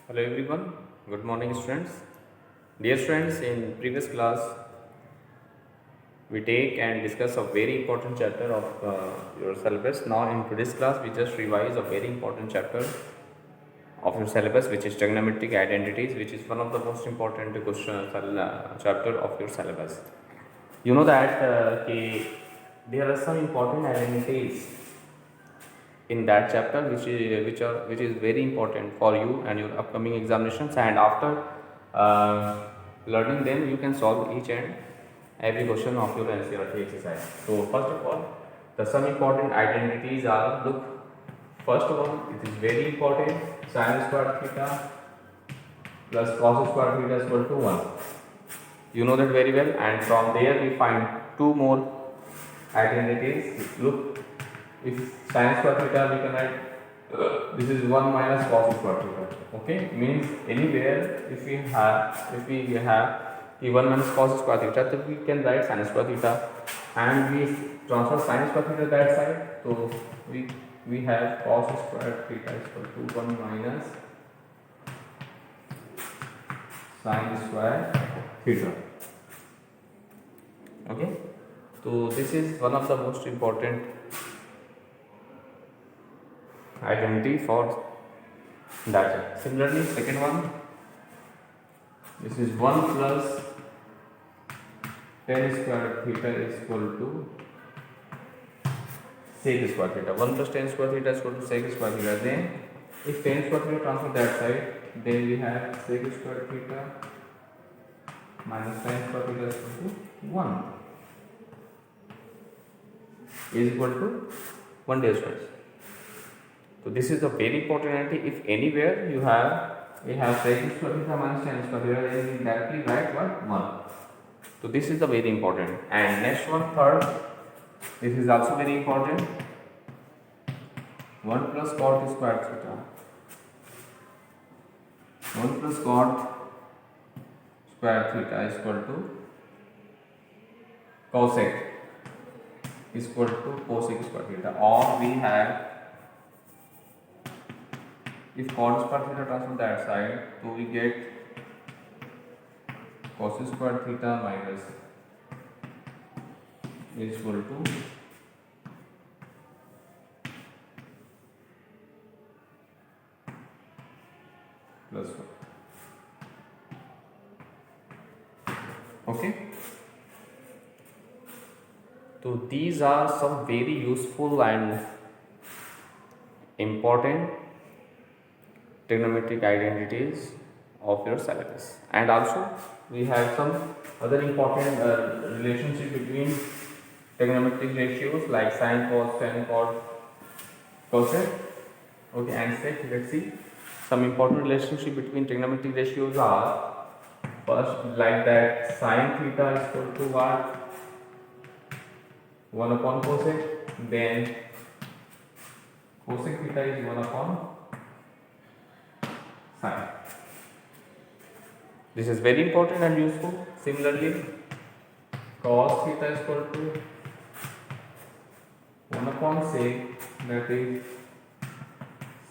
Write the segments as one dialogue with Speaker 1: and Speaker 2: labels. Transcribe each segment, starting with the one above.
Speaker 1: Hello everyone, good morning students. Dear students, in previous class we take and discuss a very important chapter of your syllabus. Now in today's class we just revise a very important chapter of your syllabus, which is trigonometric identities, which is one of the most important chapter of your syllabus. You know that there are some important identities in that chapter which is very important for you and your upcoming examinations, and after learning them you can solve each and every question of your NCERT exercise. So first of all, the some important identities are, look, first of all, it is very important, sin square theta plus cos square theta is equal to 1. You know that very well, and from there we find two more identities. Look, if sin square theta we can write this is 1 minus cos square theta. Okay, means anywhere if we have 1 minus cos square theta, then we can write sin square theta, and we transfer sin square theta that side, so we have cos square theta is equal to 1 minus sin square theta. Okay, so this is one of the most important identity for that. Similarly, second one, this is 1 plus tan square theta is equal to sec square theta. 1 plus tan square theta is equal to sec square theta. Then if tan square theta transfer that side, then we have sec square theta minus tan square theta is equal to 1 is equal to 1 day square. So this is a very important identity. If anywhere we have sec square theta minus tan square theta, then we directly write what? 1. So this is the very important. And next one, third, this is also very important. 1 plus cot square theta. 1 plus cot square theta is equal to cosec is equal to cosec square theta. Or we have, if cot square theta transfer that side, so we get cos square theta minus is equal to plus 1. Okay, so these are some very useful and important trigonometric identities of your syllabus. And also we have some other important relationship between trigonometric ratios like sin, cos, tan, cot, cosec. Okay, and sec. Let's see some important relationship between trigonometric ratios are, first, like that sin theta is equal to what? 1 upon cosec. Then cosec theta is 1 upon sin. This is very important and useful. Similarly, cos theta is equal to 1 upon sec, that is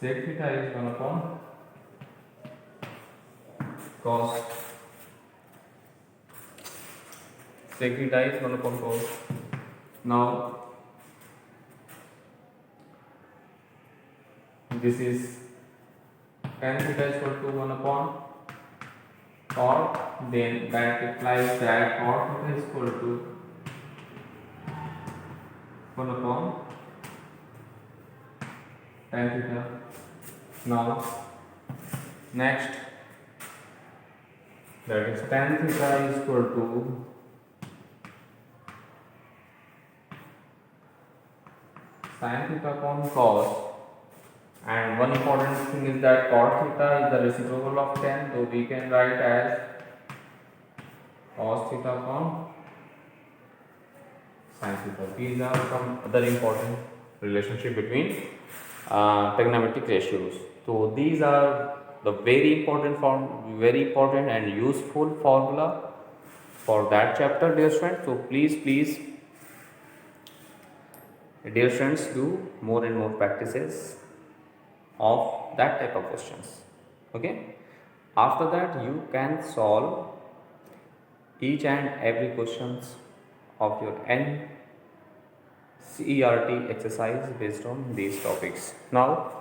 Speaker 1: sec theta is 1 upon cos. Sec theta is 1 upon cos. Now this is tan theta is equal to 1 upon cot, then that implies that cot theta is equal to 1 upon tan theta. Now next, that is tan theta is equal to sin theta upon cos, and one important thing is that cot theta is the reciprocal of tan, so we can write as cos theta upon sin theta. These are some other important relationship between trigonometric ratios. So these are the very important and useful formula for that chapter, dear friends. So please, dear friends, do more and more practices of that type of questions. Okay, After that, you can solve each and every questions of your NCERT exercise based on these topics. Now,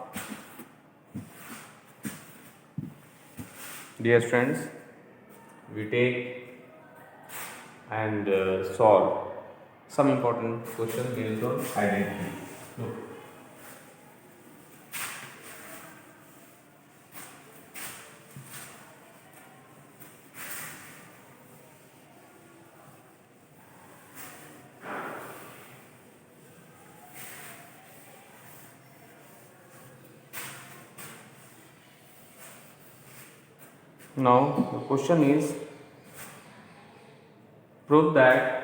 Speaker 1: dear friends, we take and solve some important questions based on identity. Look. Now the question is, prove that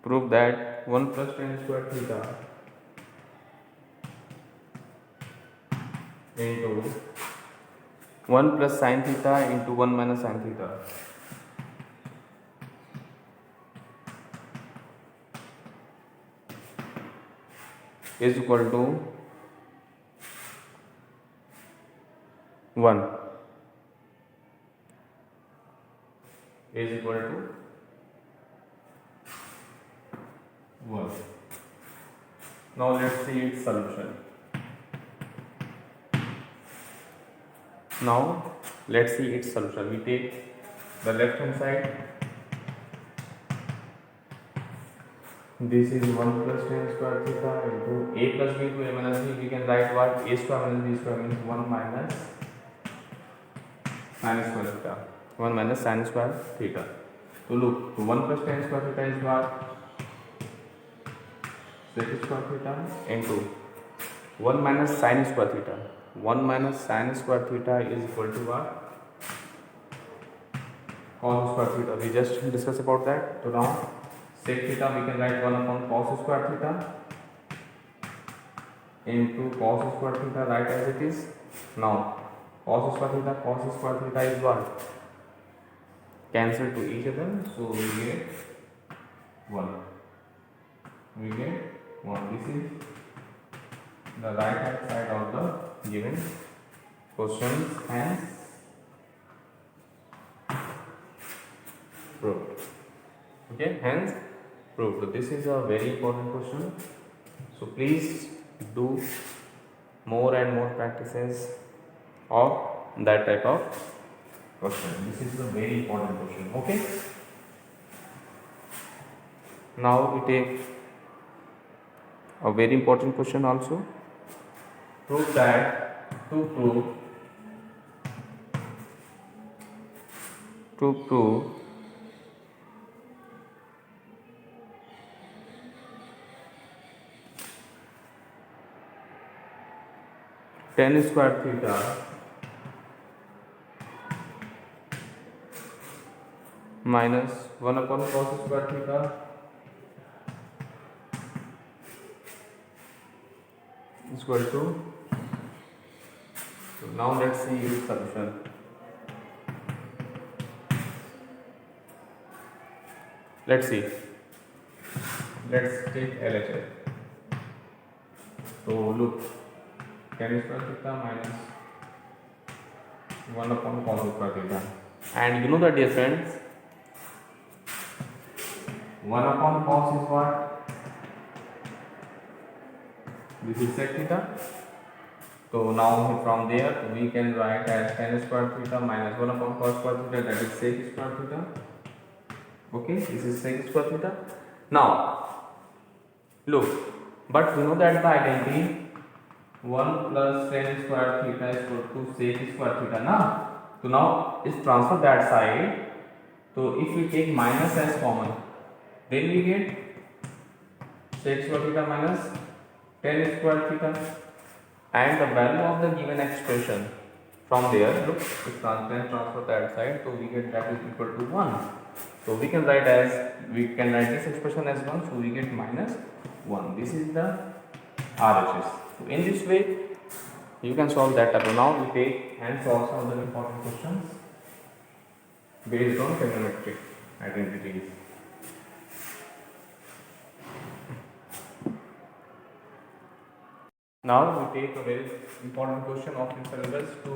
Speaker 1: prove that 1 plus tan square theta into 1 plus sin theta into 1 minus sin theta is equal to 1 is equal to 1. Now let's see its solution. Now let's see its solution. We take the left hand side. This is 1 plus tan square theta into a plus b to a minus b. We can write what? A square minus b square means 1 minus sin square theta. 1 minus sin square theta. So look, 1 plus tan square theta is what? Sec square theta into 1 minus sin square theta. 1 minus sin square theta is equal to what? Cos square theta. We just discussed about that. So now sec theta we can write 1 upon cos square theta into cos square theta, right as it is. Now cos square theta is what? Cancel to each other, so we get 1. We get 1. This is the right hand side of the given questions, hence proved. Okay, hence proved. So this is a very important question. So please do more and more practices of that type of question. This is a very important question. Okay. Now we take a very important question also. Prove that to prove tan square theta minus 1 upon cos square theta is equal to. So now let's see its solution. Let's see. Let's take LHS. So look, tan square theta minus 1 upon cos square theta. And you know that, dear friends, 1 upon cos is what? This is sec theta. So now from there we can write as tan square theta minus 1 upon cos square theta, that is sec square theta. Okay, this is sec square theta. Now look, but we know that the identity 1 plus tan square theta is equal to sec square theta, na? So now is transfer that side. So if we take minus as common, then we get sec square theta minus tan square theta, and the value of the given expression from there, look, if transfer that side, so we get that is equal to 1. So we can write this expression as 1, so we get minus 1. This is the RHS. So in this way you can solve that type. Now we take and solve some of the important questions based on trigonometric identities. Now we take a very important question of the syllabus to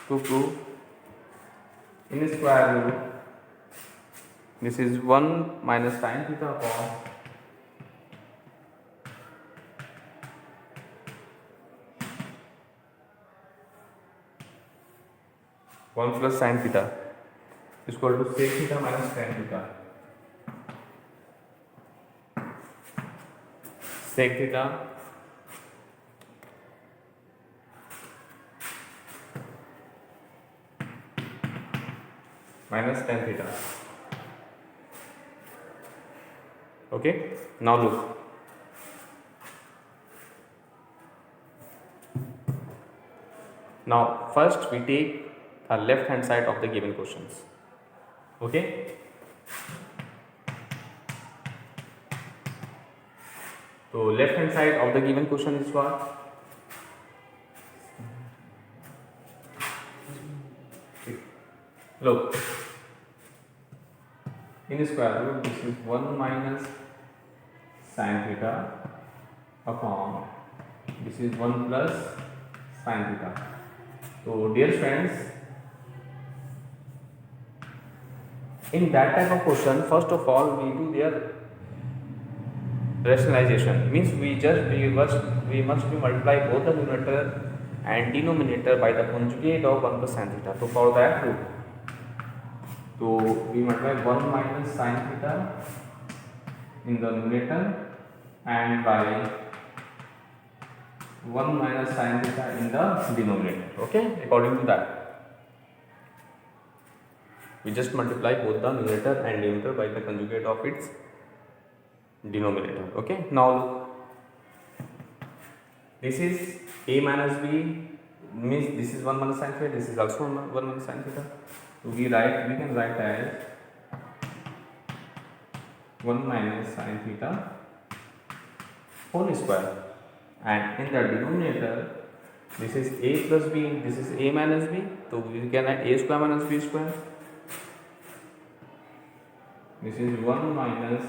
Speaker 1: prove in square root. This is 1 minus sin theta upon 1 plus sin theta is equal to sec theta minus tan theta. Sec theta minus tan theta. Okay, now look. Now first we take the left hand side of the given questions. Okay, so left hand side of the given question is what? Look, in square root this is 1 minus sin theta upon this is 1 plus sin theta. So dear friends, in that type of question, first of all we do their rationalization. Means we must multiply both the numerator and denominator by the conjugate of 1 plus sin theta. So for that we multiply 1 minus sin theta in the numerator and by 1 minus sin theta in the denominator. Okay, according to that we just multiply both the numerator and denominator by the conjugate of its denominator. Okay, now this is a minus b, means this is 1 minus sin theta, this is also 1 minus sin theta. So we can write as 1 minus sin theta whole square, and in the denominator this is a plus b, this is a minus b, so we can write a square minus b square. This is 1 minus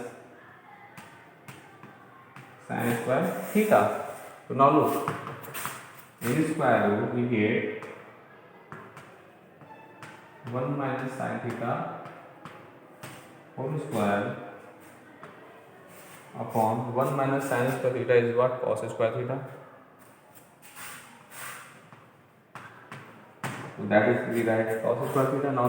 Speaker 1: sin square theta. So now look, in square root we get 1 minus sin theta whole square upon 1 minus sin square theta is what? Cos square theta. So that is we write cos square theta. Now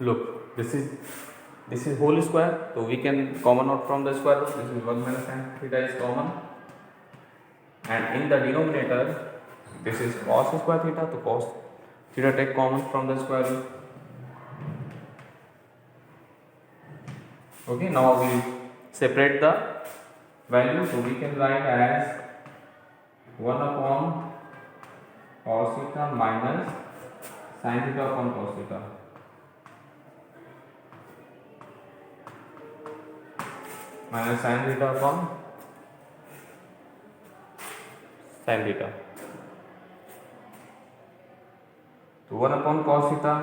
Speaker 1: look, this is whole square, so we can common out from the square root. This is 1 minus sin theta is common, and in the denominator this is cos square theta, so cos theta take common from the square root. Okay, now we separate the value, so we can write as 1 upon cos theta minus sin theta upon cos theta. Minus sin theta upon sin theta. So 1 upon cos theta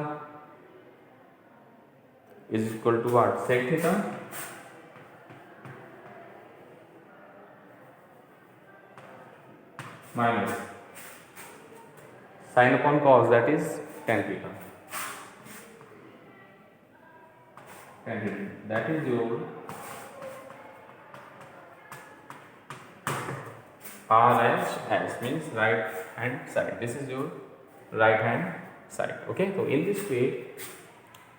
Speaker 1: is equal to what? Sec theta minus sin upon cos, that is tan theta. Tan theta. That is your RHS, means right hand side. This is your right hand side. Okay, so in this way,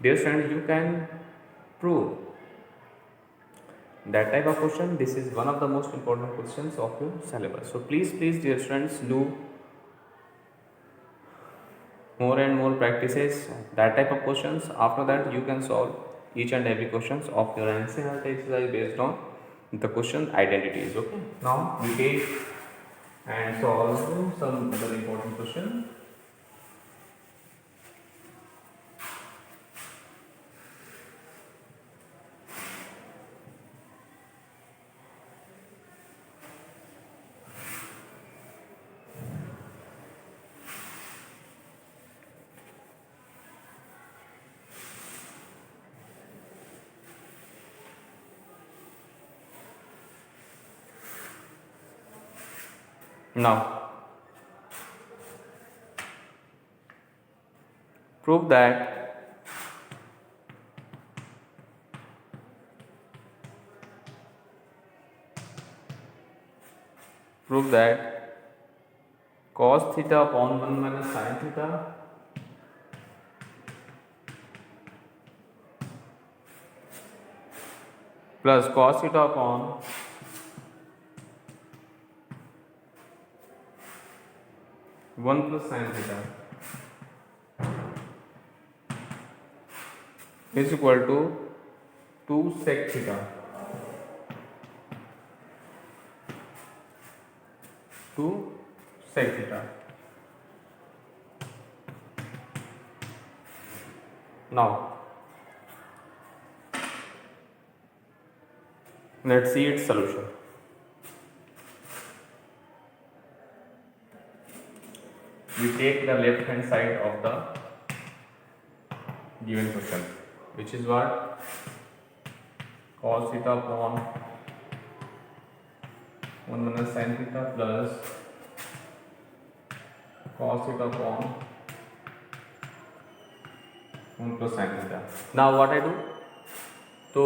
Speaker 1: dear friends, you can prove that type of question. This is one of the most important questions of your syllabus. So please dear friends, do more and more practices that type of questions. After that you can solve each and every questions of your NCERT exercise based on the question identities. Okay, now we take and solve some other important question. Now prove that cos theta upon 1 minus sin theta plus cos theta upon 1 plus sin theta is equal to 2 sec theta. 2 sec theta. Now let's see its solution. We take the left hand side of the given question, which is what? Cos theta upon 1 minus sin theta plus cos theta upon 1 plus sin theta. Now what I do? So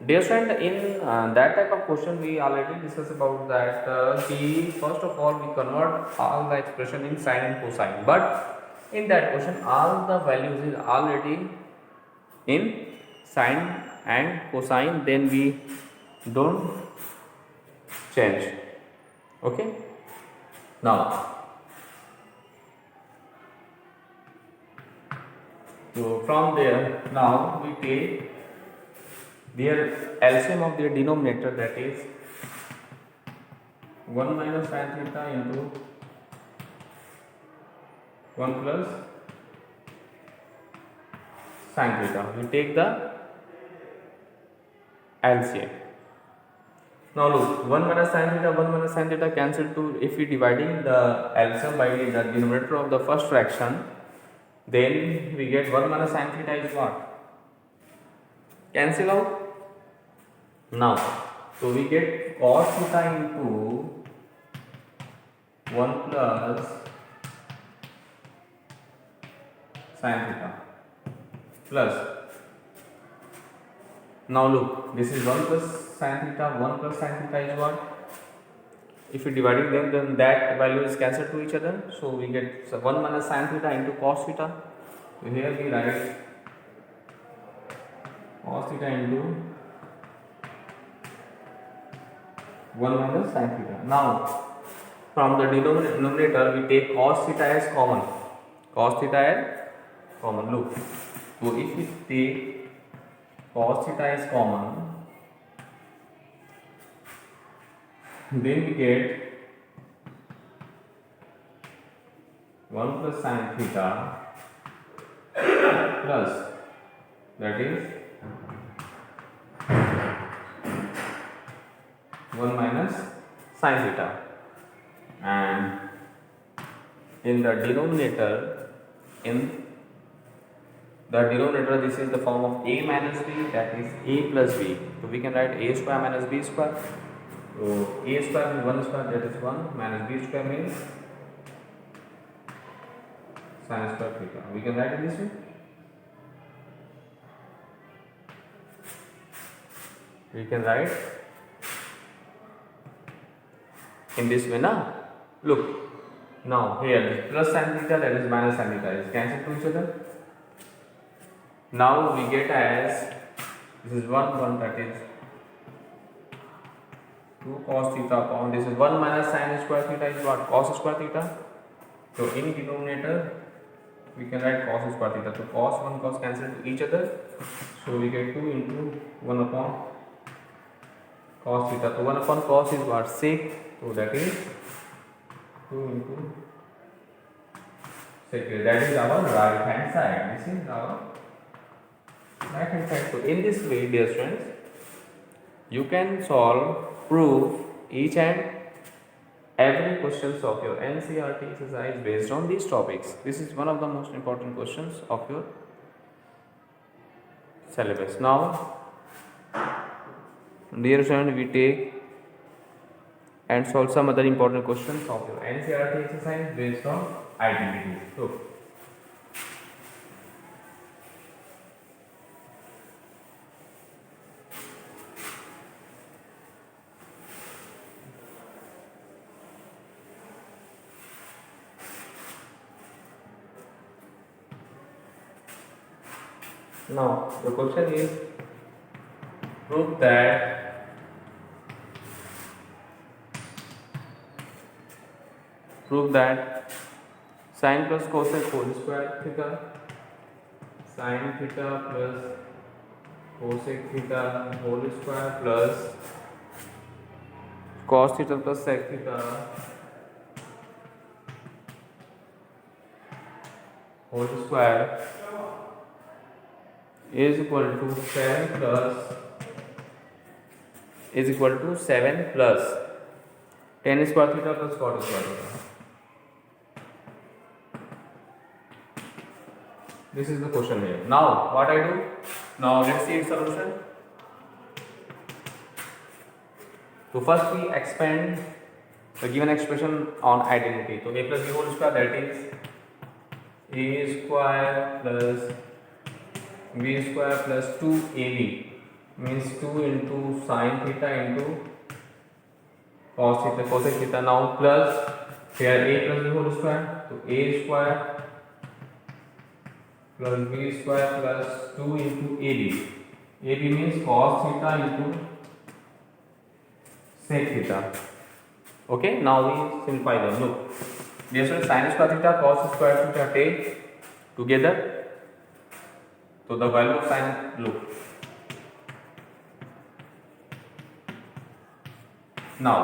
Speaker 1: dear friend, in that type of question we already discussed about that first of all we convert all the expression in sine and cosine, but in that question all the values is already in sine and cosine, then we don't change. Okay, now so from there now we take their LCM of their denominator, that is 1 minus sin theta into 1 plus sin theta. We take the LCM. Now look, 1 minus sin theta cancel to, if we dividing the LCM by the denominator of the first fraction, then we get 1 minus sin theta is what? Cancel out. Now, so we get cos theta into 1 plus sin theta plus, now look, this is 1 plus sin theta, 1 plus sin theta is what? If we dividing them, then that value is cancelled to each other, so we get 1 minus sin theta into cos theta. So here we write cos theta into 1 minus sin theta. Now from the denominator we take cos theta as common. Cos theta as common. Look, so if we take cos theta as common, then we get 1 plus sin theta plus, that is 1 minus sin theta, and in the denominator this is the form of a minus b, that is a plus b. So we can write a square minus b square. So a square means 1 square, that is 1, minus b square means sin square theta. We can write it this way. We can write in this way now. Look, now here this plus sin theta, that is minus sin theta, is cancelled to each other. Now we get as, this is 1, that is 2 cos theta upon, this is 1 minus sin square theta is what? Cos square theta. So in denominator we can write cos square theta. So cos 1 cos cancel to each other, so we get 2 into 1 upon cos theta. So 1 upon cos is what? Sec. So that is 2 into sec. That is our right hand side. This is our right hand side. So in this way, dear friends, you can solve, prove each and every questions of your NCERT exercise based on these topics. This is one of the most important questions of your syllabus. Now, dear friend, we take and solve some other important questions of your NCERT exercise based on identity. So, now the question is prove that sine plus cosec whole square theta, sine theta plus cosec theta whole square plus cos theta plus sec theta whole square is equal to 7 plus 10 square theta plus cot square theta. This is the question here. Now what I do? Now let's see its solution. So first we expand the given expression on identity. So a plus b whole square, that is a square plus b square plus 2ab, means 2 into sine theta into cos theta cosec theta. Now plus here a plus b whole square, so a square plus b square plus 2 into ab. AB means cos theta into sec theta. Okay, now we simplify them. Look, this is sin square theta cos square theta take together. So the value of sin, look. Now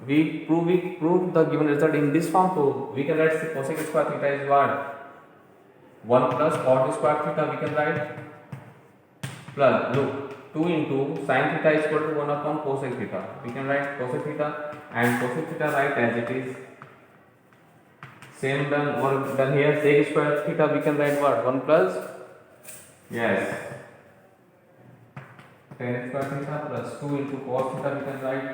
Speaker 1: we prove the given result in this form. So we can write cosec square theta is what? 1 plus cot square theta we can write, plus look 2 into sin theta is equal to 1 upon cosec theta. We can write cosec theta and cosec theta write as it is. Same done here. Sec square theta we can write what? 1 plus, yes, tan square theta plus 2 into cos theta we can write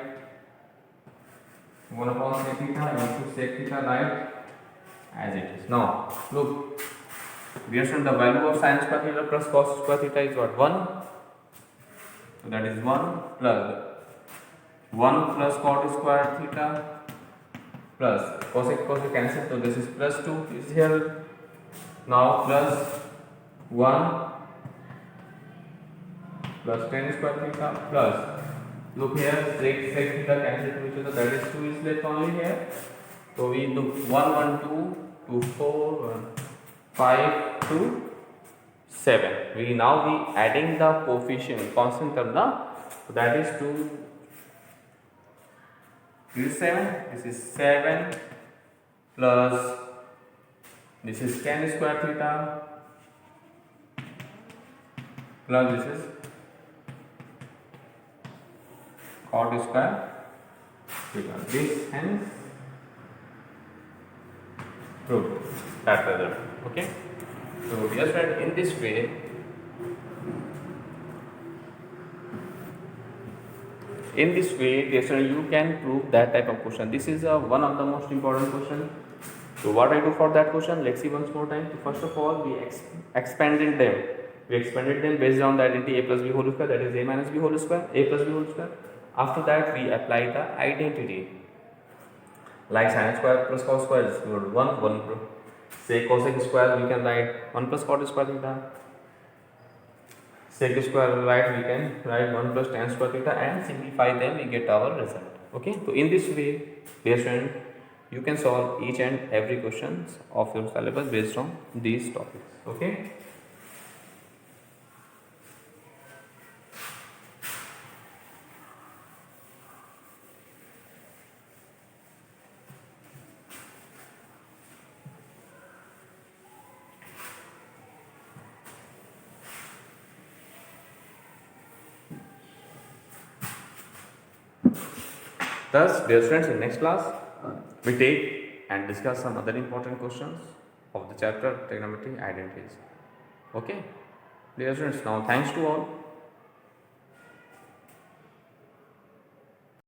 Speaker 1: 1 upon sec theta into sec theta write as it is. Now look, we have shown the value of sin square theta plus cos square theta is what? 1. So that is 1 plus cot square theta plus cosec cancel, so this is plus 2 is here. Now plus 1 plus tan square theta plus, look here, sec theta cancel to each other, that is 2 is left only here. So we do 1 2 to 4 5 to 7. We now be adding the coefficient constant term now. So that is 2. This is 7. This is 7 plus this is tan square theta plus this is cot square theta. This hence proved that result. Okay. So dear friend, in this way dear friend, you can prove that type of question. This is one of the most important question. So what I do for that question, let's see once more time. So first of all, we expanded them. We expanded them based on the identity a plus b whole square, that is a minus b whole square, a plus b whole square. After that, we apply the identity. Like sin square plus cos square is equal to 1. Say cosec square, we can write 1 plus cot square theta. Sec square, right, we can write 1 plus tan square theta, and simplify them, we get our result. Okay, so in this way, dear friend, you can solve each and every questions of your syllabus based on these topics. Okay. Thus, dear friends, in next class, we take and discuss some other important questions of the chapter trigonometry identities. Okay, dear friends, now thanks to all.